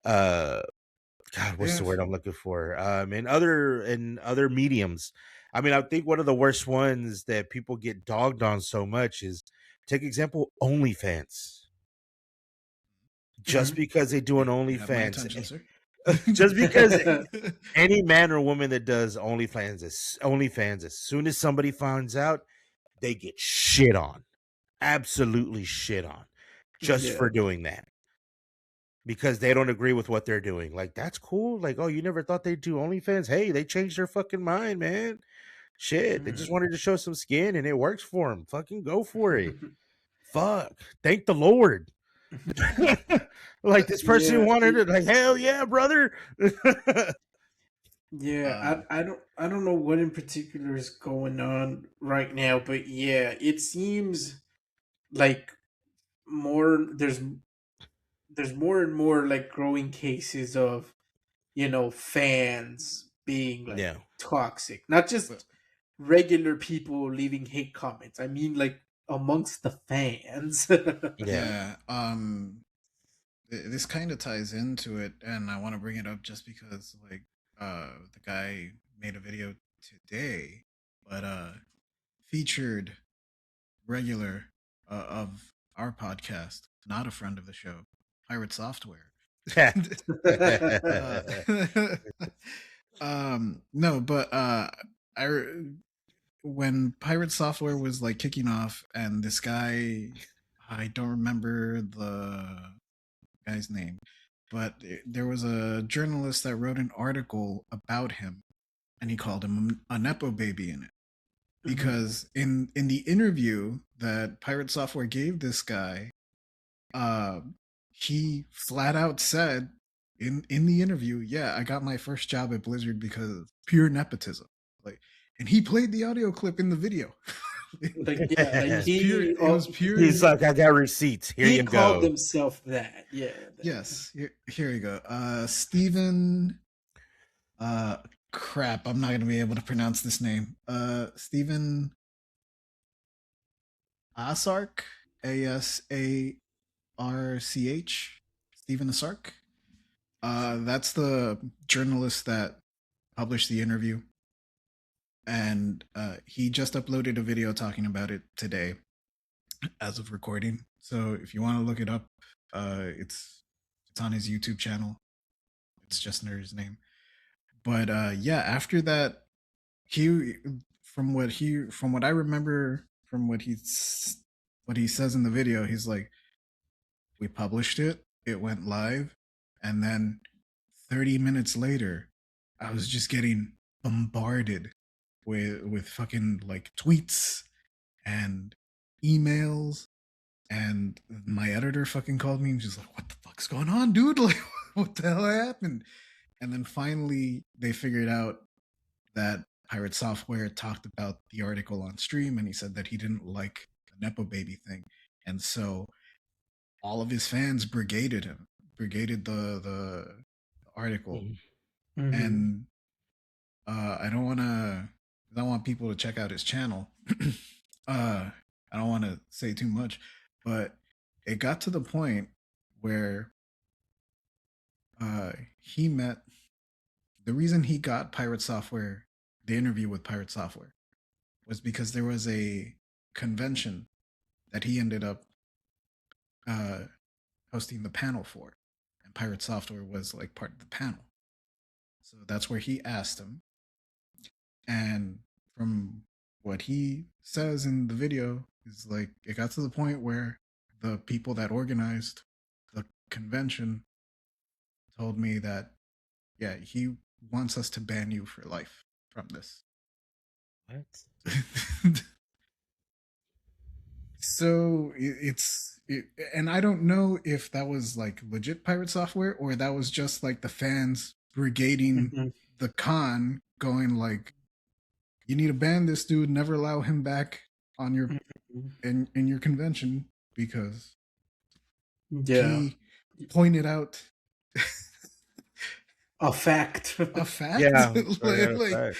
God, what's the word I'm looking for? In other mediums. I mean, I think one of the worst ones that people get dogged on so much is, take example, OnlyFans. Just because they do an OnlyFans, just because any man or woman that does OnlyFans, as soon as somebody finds out, they get shit on, absolutely shit on, just for doing that, because they don't agree with what they're doing. Like, that's cool. Like, oh, you never thought they'd do OnlyFans? Hey, they changed their fucking mind, man. Shit, they just wanted to show some skin, and it works for them. Fucking go for it. Fuck, thank the Lord. Like, this person wanted it. Like, hell yeah, brother. I don't know what in particular is going on right now, but yeah, it seems like there's more and more like growing cases of, fans being like toxic, not just regular people leaving hate comments. I mean, like, amongst the fans. This kind of ties into it, and I want to bring it up just because, like, the guy made a video today, but featured regular of our podcast, not a friend of the show, Pirate Software. No, but when Pirate Software was like kicking off, and this guy, I don't remember the guy's name, but there was a journalist that wrote an article about him, and he called him a nepo baby in it, because in the interview that Pirate Software gave this guy, he flat out said in the interview, yeah, I got my first job at Blizzard because of pure nepotism. Like, and he played the audio clip in the video. He's like, I got receipts. Here you go. He called himself that. Yeah. Yes. Here you go. Stephen. Crap. I'm not going to be able to pronounce this name. Stephen Asarch. ASARCH. Stephen Asarch. That's the journalist that published the interview. And he just uploaded a video talking about it today as of recording. So if you want to look it up, it's on his YouTube channel. It's just under his name. But after that, from what I remember, from what he says in the video, he's like, we published it, it went live, and then 30 minutes later, I was just getting bombarded with fucking like tweets and emails, and my editor fucking called me and she's like, what the fuck's going on, dude? Like, what the hell happened? And then finally they figured out that Pirate Software talked about the article on stream, and he said that he didn't like the nepo baby thing, and so all of his fans brigaded the article. And I don't want people to check out his channel, I don't want to say too much, but it got to the point where he met the reason he got Pirate Software, the interview with Pirate Software, was because there was a convention that he ended up uh, hosting the panel for, and Pirate Software was like part of the panel. So that's where he asked him, and from what he says in the video is like it got to the point where the people that organized the convention told me that yeah, he wants us to ban you for life from this. What? So and I don't know if that was like legit Pirate Software or that was just like the fans brigading Mhm. the con, going like, "You need to ban this dude. Never allow him back on your Mhm. in your convention because Yeah, he pointed out a fact. a fact, Yeah, like, yeah, like fact.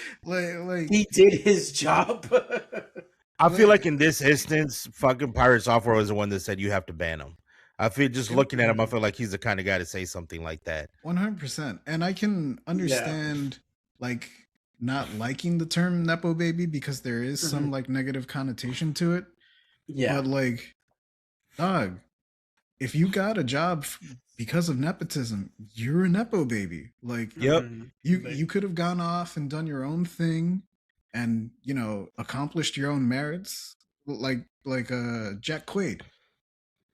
like He did his job. I feel like like in this instance, fucking Pirate Software was the one that said you have to ban him. I feel just looking at him, I feel like he's the kind of guy to say something like that. 100%. And I can Yeah. understand like not liking the term nepo baby because there is some Mhm. like negative connotation to it. Yeah. But like, dog, if you got a job because of nepotism, you're a nepo baby. Like Yep. Mhm. you could have gone off and done your own thing and, you know, accomplished your own merits like Jack Quaid.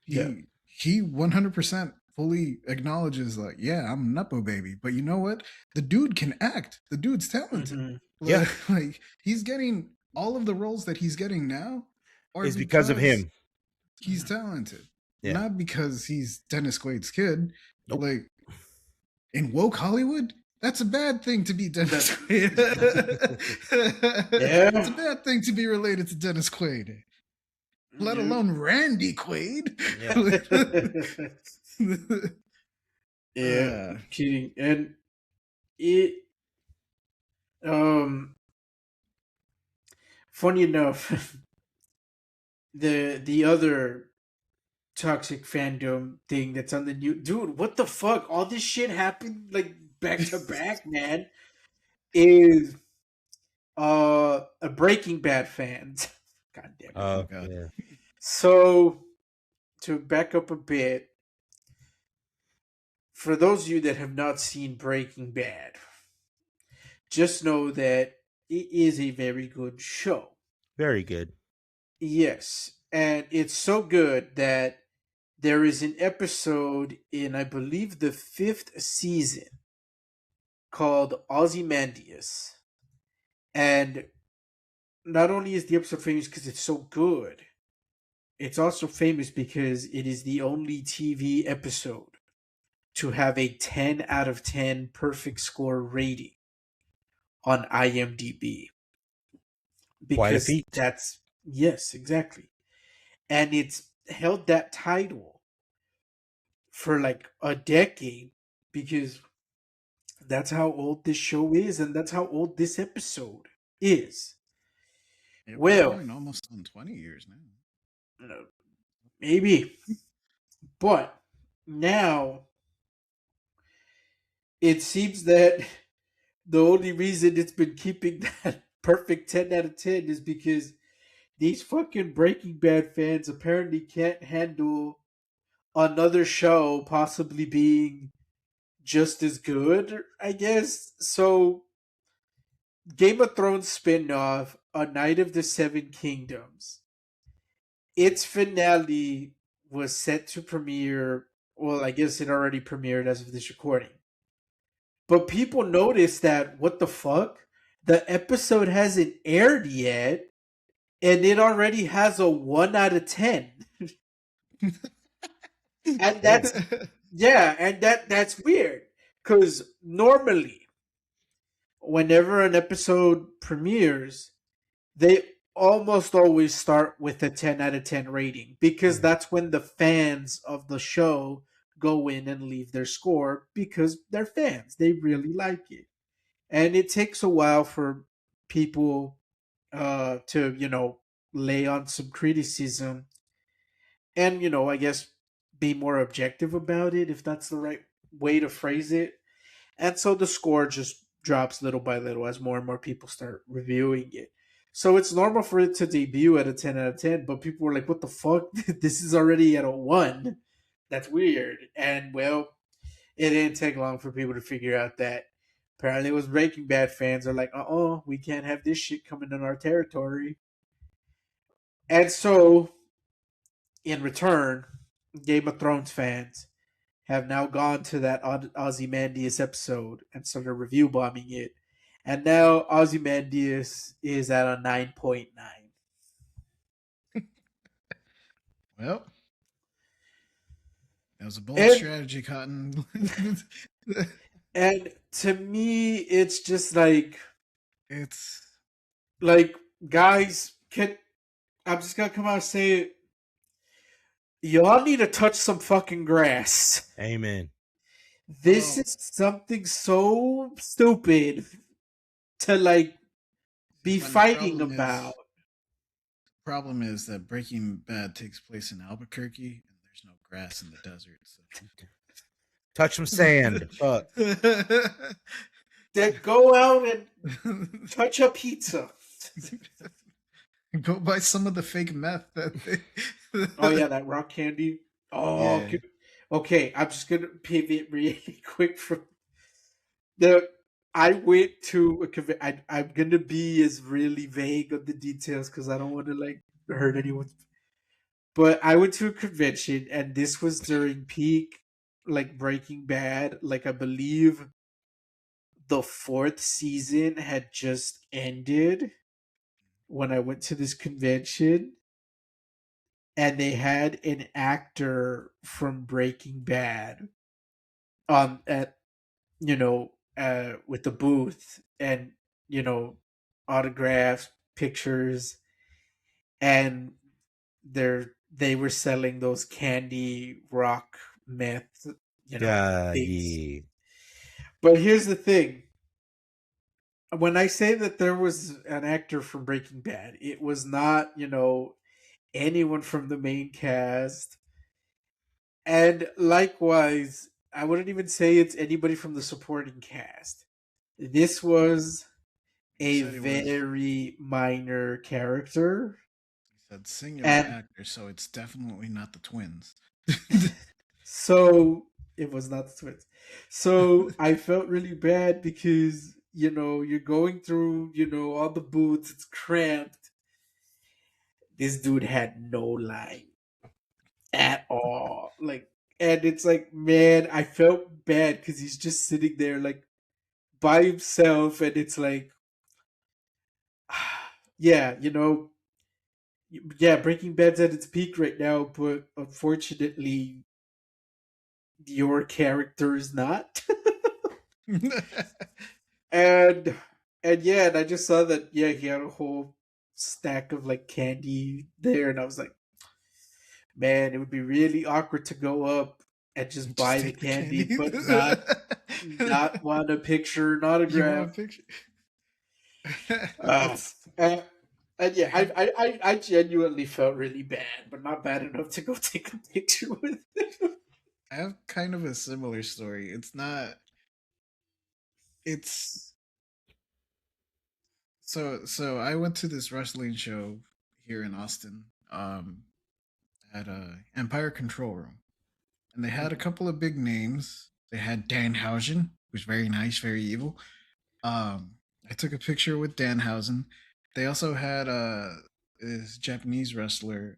Yeah. He 100% fully acknowledges like, yeah, I'm a nepo baby, but you know what, the dude can act, the dude's talented. Mhm. Yeah. Like he's getting all of the roles that he's getting now are It's because of because him. he's talented, Yeah. not because he's Dennis Quaid's kid. Nope. Like in woke Hollywood, that's a bad thing to be Dennis Quaid. It's a Yeah. bad thing to be related to Dennis Quaid, let Yeah. alone Randy Quaid. Yeah. Yeah. uh, Kidding. And it um funny enough, the other toxic fandom thing that's on the new dude, what the fuck? All this shit happened like back to back, man. Is a Breaking Bad fan. God damn it. oh god. Yeah. So to back up a bit, for those of you that have not seen Breaking Bad, just know that it is a very good show. Very good. Yes, and it's so good that there is an episode in, I believe, the fifth season called Ozymandias. And not only is the episode famous because it's so good, it's also famous because it is the only TV episode to have a 10 out of 10 perfect score rating on IMDb. Quite a Because feat. that's, yes, exactly. And it's held that title for like a decade because that's how old this show is and that's how old this episode is. Yeah, we're Well, going almost on 20 years now. maybe, but now it seems that the only reason it's been keeping that perfect 10 out of 10 is because these fucking Breaking Bad fans apparently can't handle another show possibly being just as good, I guess. So, Game of Thrones spin-off, A Night of the Seven Kingdoms. Its finale was set to premiere, well, I guess it already premiered as of this recording. But people noticed that, what the fuck? The episode hasn't aired yet, and it already has a 1 out of 10. And that's, yeah, and that's weird. Because normally, whenever an episode premieres, they almost always start with a 10 out of 10 rating because that's when the fans of the show go in and leave their score because they're fans. They really like it. And it takes a while for people to, lay on some criticism and, I guess be more objective about it, if that's the right way to phrase it. And so the score just drops little by little as more and more people start reviewing it. So it's normal for it to debut at a 10 out of 10, but people were like, what the fuck? This is already at a 1. That's weird. And well, it didn't take long for people to figure out that apparently it was Breaking Bad fans are like, we can't have this shit coming in our territory. And so, in return, Game of Thrones fans have now gone to that Ozymandias episode and started review bombing it. And now Ozymandias is at a 9.9. Well, that was a bold And strategy, Cotton. and to me, it's just like It's guys, I'm just gonna come out and say it. Y'all need to touch some fucking grass. Amen. This is something so stupid to be fighting about. Problem is that Breaking Bad takes place in Albuquerque and there's no grass in the desert. So. Touch some sand. Fuck. Then go out and touch a pizza. Go buy some of the fake meth that they. Oh yeah, that rock candy. Oh, yeah. Okay. I'm just gonna pivot really quick from the. I went to a I'm gonna be as really vague on the details because I don't want to hurt anyone. But I went to a convention and this was during peak Breaking Bad. I believe the 4th season had just ended when I went to this convention, and they had an actor from Breaking Bad at with the booth and autographs, pictures, and they were selling those candy rock meth things. Yeah. But here's the thing. When I say that there was an actor from Breaking Bad, it was not, anyone from the main cast. And likewise, I wouldn't even say it's anybody from the supporting cast. This was a very minor character. He said singular actor, so it's definitely not the twins. So it was not the twins. So I felt really bad because, you're going through, all the booths, it's cramped. This dude had no line at all. And it's man, I felt bad because he's just sitting there by himself, and it's yeah, Breaking Bad's at its peak right now, but unfortunately, your character is not. and and I just saw that he had a whole stack of candy there, and I was like, man, it would be really awkward to go up and just buy the candy, but not want a picture, an autograph. You want a picture? And yeah, I genuinely felt really bad, but not bad enough to go take a picture with him. I have kind of a similar story. It's so I went to this wrestling show here in Austin, at Empire Control Room, and they had a couple of big names. They had Danhausen, who's very nice, very evil. I took a picture with Danhausen. They also had this Japanese wrestler,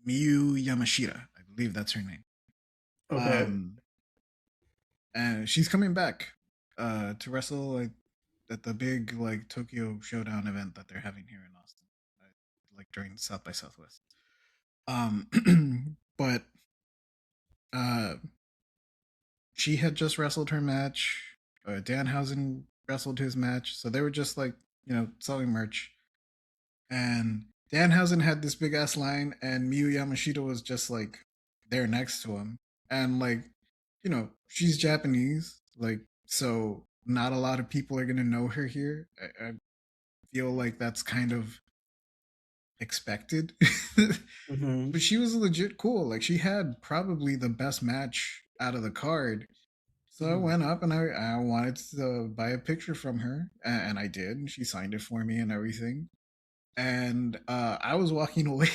Miyu Yamashita. I believe that's her name. Okay. And she's coming back to wrestle at the big Tokyo Showdown event that they're having here in Austin, during South by Southwest. But she had just wrestled her match. Danhausen wrestled his match, so they were just selling merch. And Danhausen had this big ass line, and Miyu Yamashita was just there next to him, and she's Japanese, so not a lot of people are gonna know her here. feel like that's kind of expected. Mm-hmm. But she was legit cool. Like she had probably the best match out of the card. So I went up and I wanted to buy a picture from her, and I did. And she signed it for me and everything. And I was walking away.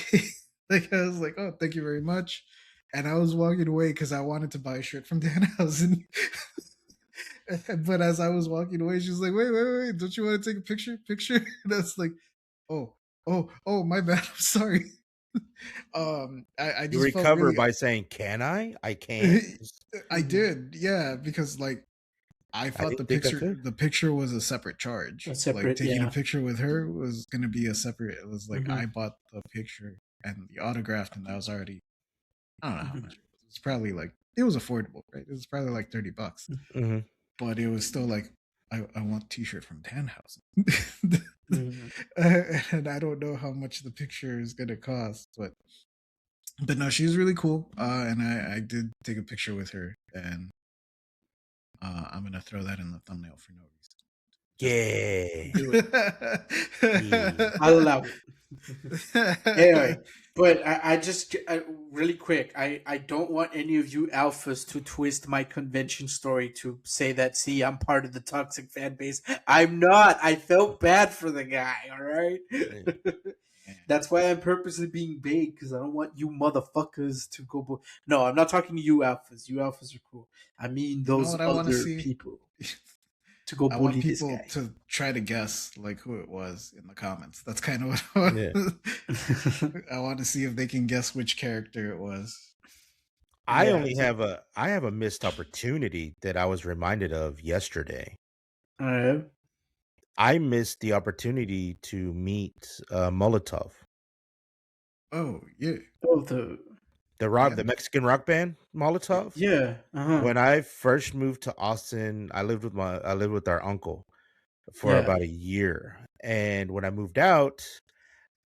Like I was like, "Oh, thank you very much." And I was walking away because I wanted to buy a shirt from Danhausen. But as I was walking away, she was like, "Wait! Don't you want to take a picture?" And I was like, "Oh, oh, my bad. I'm sorry." I You just felt recover really. by saying, "Can I? I can't." I did, yeah, because like I I thought didn't think I could. the picture was a separate A charge. Like separate, taking a yeah. picture with her was gonna be a separate. It was like Mm-hmm. I bought the picture and the autograph, and that was already. I don't know how Mm-hmm. much it was. It was probably like it was affordable, right? It was probably like $30, Mm-hmm. but it was still like I want a T-shirt from Tannhausen, Mm-hmm. and I don't know how much the picture is gonna cost, but no, she was really cool, and I did take a picture with her, and I'm gonna throw that in the thumbnail for no reason. Yeah. Do it. Yeah. I'll allow it. Anyway, but really quick, I don't want any of you alphas to twist my convention story to say that, see, I'm part of the toxic fan base. I'm not. I felt bad for the guy, all right? That's why I'm purposely being vague, because I don't want you motherfuckers to go. No, I'm not talking to you alphas. You alphas are cool. I mean You know those what I want to other see? people to go I want bully this people guy. to try to guess like who it was in the comments. That's kind of what Yeah. I want to see if they can guess which character it was. I Yeah, only have a missed opportunity that I was reminded of yesterday. all right. I missed the opportunity to meet Molotov, Oh yeah, Oh, yeah. the Mexican rock band Molotov. yeah. Uh-huh. When I first moved to Austin, I lived with our uncle for Yeah. about a year, and when I moved out,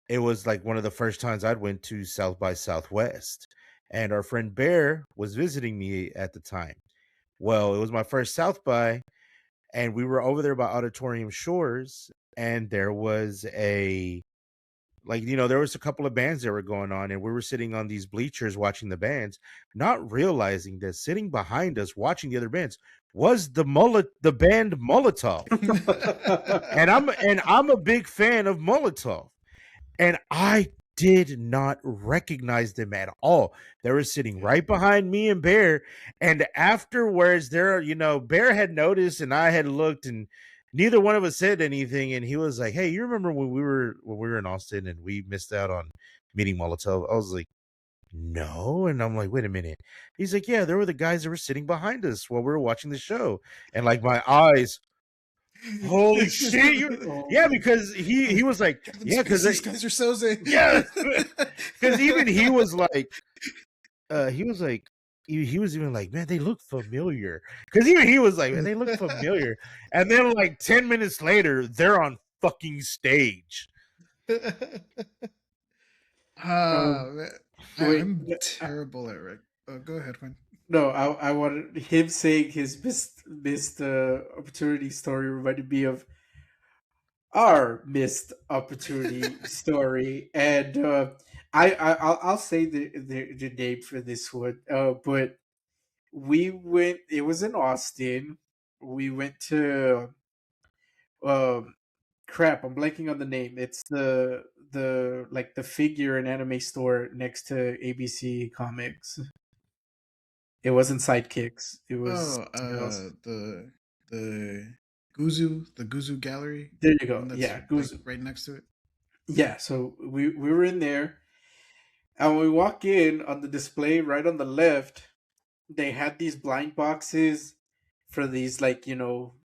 it was like one of the first times I'd went to South by Southwest, and our friend Bear was visiting me at the time. Well, it was my first South by, and we were over there by Auditorium Shores, and there was there was a couple of bands that were going on, and we were sitting on these bleachers watching the bands, not realizing that sitting behind us watching the other bands was the band Molotov. And I'm a big fan of Molotov. And I did not recognize them at all. They were sitting right behind me and Bear. And afterwards, Bear had noticed and I had looked, and neither one of us said anything. And he was like, "Hey, you remember when we were in Austin and we missed out on meeting Molotov?" I was like, "No." And I'm like, "Wait a minute." He's like, "Yeah, there were the guys that were sitting behind us while we were watching the show." And like my eyes, holy shit! Yeah, Oh. because he was like, Kevin yeah, because Spacey's guys are soze. yeah, because even he was like, he was even like, "Man, they look familiar." Because even he was like, "Man, they look familiar." And then like 10 minutes later, they're on fucking stage. Man. Wait. I'm terrible at Rick. Go ahead, Juan. No, I wanted him saying his missed opportunity story reminded me of our missed opportunity story, and I'll say the name for this one. But we went. It was in Austin. We went to crap. I'm blanking on the name. It's the like the figure and anime store next to ABC Comics. It wasn't Sidekicks. It was Oh, something else. the the Guzu Gallery, There you the go. one that's Yeah, like Goose. right next to it. Yeah, so we were in there, and when we walk in on the display right on the left, they had these blind boxes for these like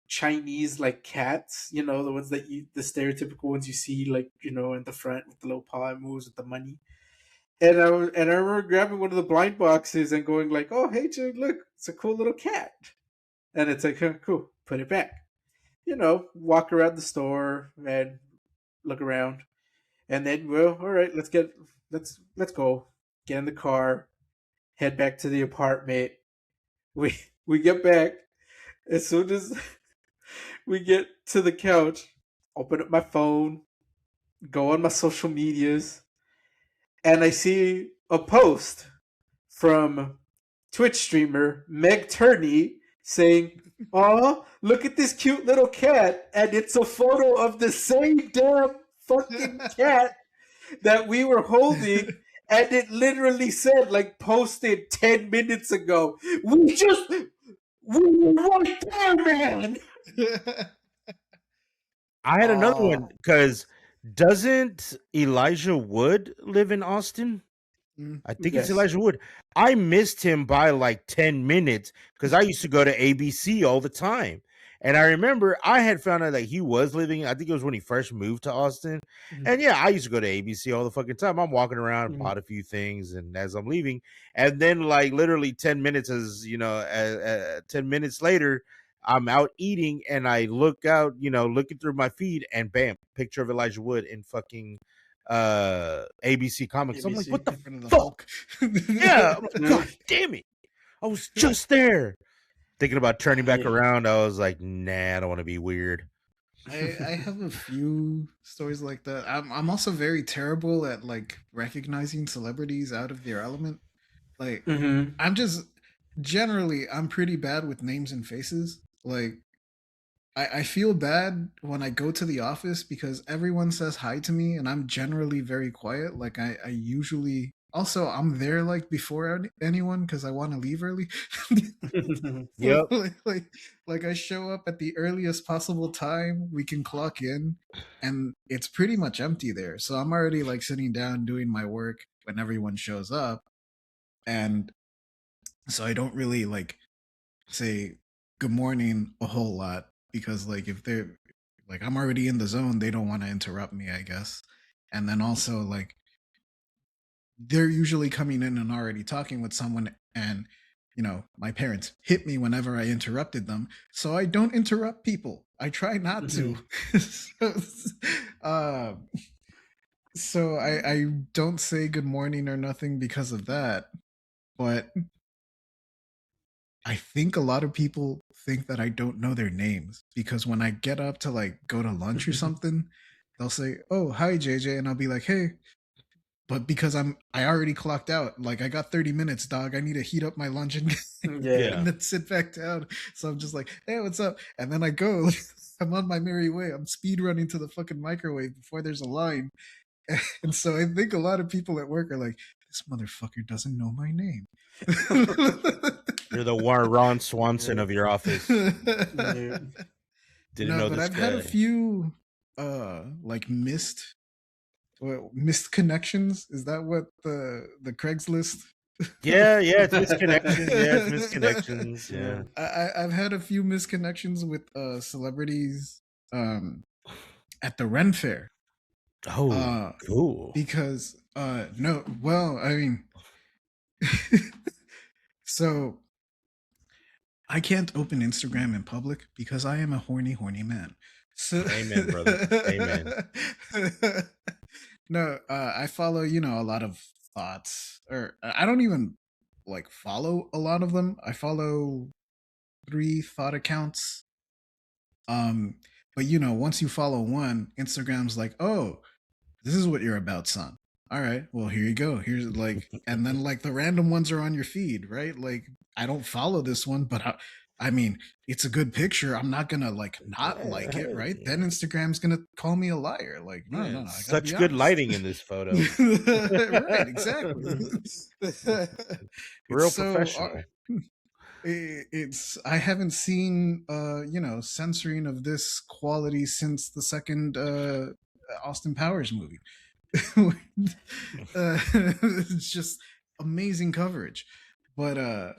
Chinese like cats, the ones that the stereotypical ones you see like in the front with the little paw moves with the money. And I remember grabbing one of the blind boxes and going like, "Oh, hey, dude, look, it's a cool little cat." And it's like, "Huh, cool, put it back." Walk around the store and look around. And then, well, all right, let's go. Get in the car, head back to the apartment. We get back as soon as we get to the couch. open up my phone, go on my social medias, and I see a post from Twitch streamer Meg Turney saying, "Oh, look at this cute little cat," and it's a photo of the same damn fucking cat that we were holding, and it literally said, like, posted 10 minutes ago, we were right there, man. I had another one because doesn't Elijah Wood live in Austin? I think it's Yes. Elijah Wood. I missed him by like 10 minutes because I used to go to ABC all the time. And I remember I had found out that he was living, I think it was when he first moved to Austin. And yeah, I used to go to ABC all the fucking time. I'm walking around, bought a few things, and as I'm leaving, and then like literally 10 minutes, as you know, 10 minutes later, I'm out eating and I look out, looking through my feed, and bam, picture of Elijah Wood in fucking ABC Comics. I'm like, what the fuck? Yeah, I'm like, God damn it. I was just there. Thinking about turning back around, I was like, nah, I don't want to be weird. I have a few stories like that. I'm also very terrible at like recognizing celebrities out of their element. Like I'm just generally I'm pretty bad with names and faces. Like I feel bad when I go to the office because everyone says hi to me and I'm generally very quiet. Like I usually also I'm there like before anyone because I want to leave early. Yep. Like I show up at the earliest possible time we can clock in, and it's pretty much empty there. So I'm already like sitting down doing my work when everyone shows up, and so I don't really like say good morning a whole lot because like if they're like I'm already in the zone, they don't want to interrupt me, I guess. And then also like they're usually coming in and already talking with someone, and my parents hit me whenever I interrupted them, so I don't interrupt people. I try not to. So I don't say good morning or nothing because of that. But I think a lot of people think that I don't know their names because when I get up to like go to lunch or something, they'll say, "Oh, hi JJ," and I'll be like, "Hey." But because I already clocked out, like I got 30 minutes, dog. I need to heat up my lunch and, and then sit back down. So I'm just like, "Hey, what's up?" And then I go, I'm on my merry way. I'm speed running to the fucking microwave before there's a line. And so I think a lot of people at work are like, "This motherfucker doesn't know my name." You're the Ron Swanson of your office. Didn't know but this I've guy. had a few like missed connections. Is that what the Craigslist? Yeah, it's misconnections. Yeah, it's misconnections. Yeah. I've had a few misconnections with celebrities at the Ren Fair. Oh, cool. Because no, well, I mean, so I can't open Instagram in public because I am a horny man. So amen, brother. Amen. No, I follow, a lot of thoughts, or I don't even like follow a lot of them. I follow 3 thought accounts. But once you follow one, Instagram's like, "Oh, this is what you're about, son. All right, well, here you go. Here's like," and then like the random ones are on your feed, right? Like I don't follow this one, but I mean, it's a good picture. I'm not gonna like not like it, right? Then Instagram's gonna call me a liar. Like, no. Such good lighting in this photo. Right, exactly. Real professional. It's I haven't seen censoring of this quality since the second Austin Powers movie. It's just amazing coverage. But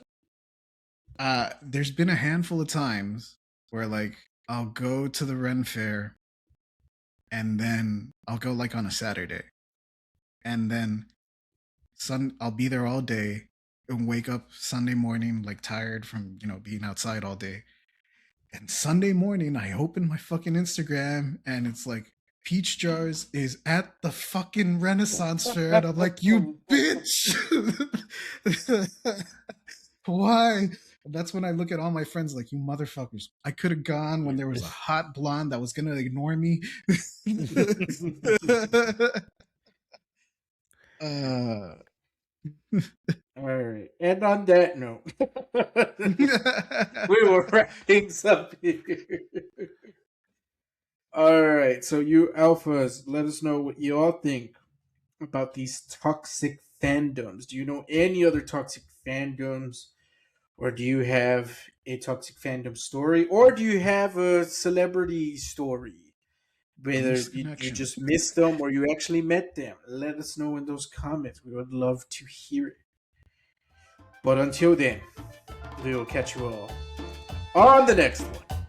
there's been a handful of times where like I'll go to the Ren Fair and then I'll go like on a Saturday, and then I'll be there all day and wake up Sunday morning like tired from being outside all day. And Sunday morning I open my fucking Instagram and it's like Peach Jars is at the fucking Renaissance Fair, and I'm like, you bitch. Why That's when I look at all my friends like, you motherfuckers. I could have gone when there was a hot blonde that was gonna ignore me. uh, All right. And on that note, we will wrap things up here. All right. So, you alphas, let us know what you all think about these toxic fandoms. Do you know any other toxic fandoms? Or do you have a toxic fandom story? Or do you have a celebrity story? Whether Grease you connection. just missed them or you actually met them. Let us know in those comments. We would love to hear it. But until then, we will catch you all on the next one.